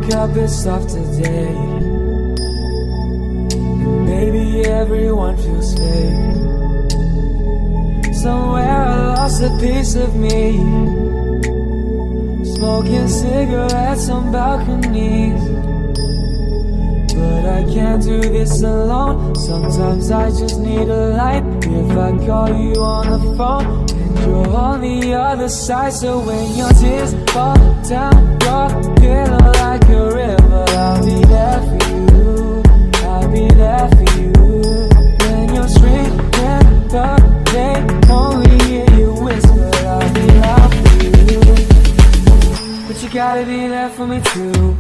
wake up, it's off today. And maybe everyone feels fake. Somewhere I lost a piece of me, smoking cigarettes on balconies. But I can't do this alone. Sometimes I just need a light. If I call you on the phone and you're on the other side, so when your tears fall down your pillow like a river, I'll be there for you, I'll be there for you. When you're screaming but they only hear you whisper, I'll be loud for you. But you gotta be there for me too.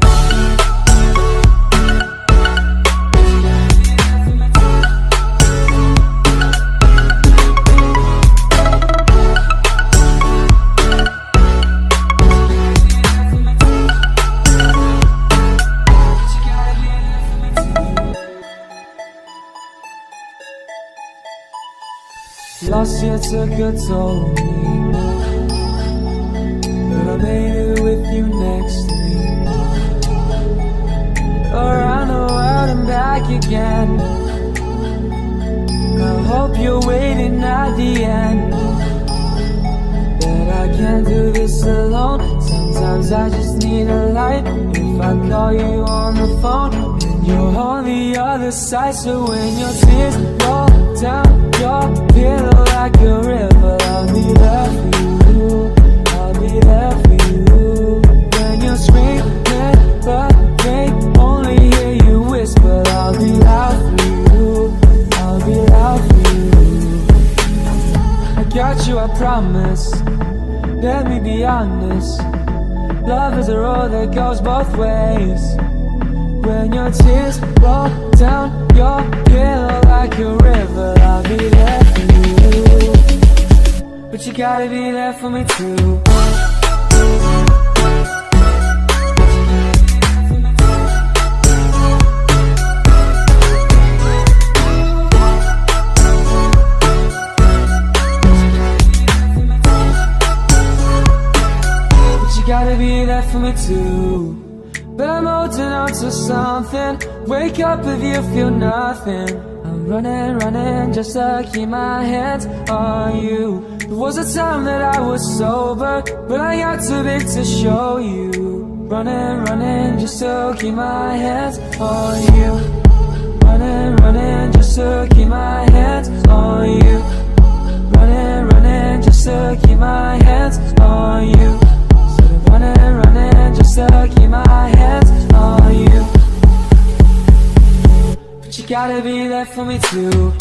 Last year took a toll on me, but I made it with you next to me. Around the world and back again. I hope you're waiting at the end. But I can't do this alone. Sometimes I just need a light. If I call you on the phone and you're on the other side, so when your tears roll down your pillow like a river, I'll be there for you, I'll be there for you. When you're screaming but they only hear you whisper, I'll be loud for you, I'll be loud for you. I got you, I promise. Let me be honest, love is a road that goes both ways. When your tears roll down your pillow like a river, I'll be there for you. But you gotta be there for me too. Gotta be there for me too. But I'm holding on to something. Wake up if you feel nothing. I'm running, running just to keep my hands on you. There was a time that I was sober, but I got too big to show you. Running, running just to keep my hands on you. Running, running just to keep my hands on you. Running, running just to keep my hands on you. Running, running just to keep my hands on you. But you gotta be there for me too.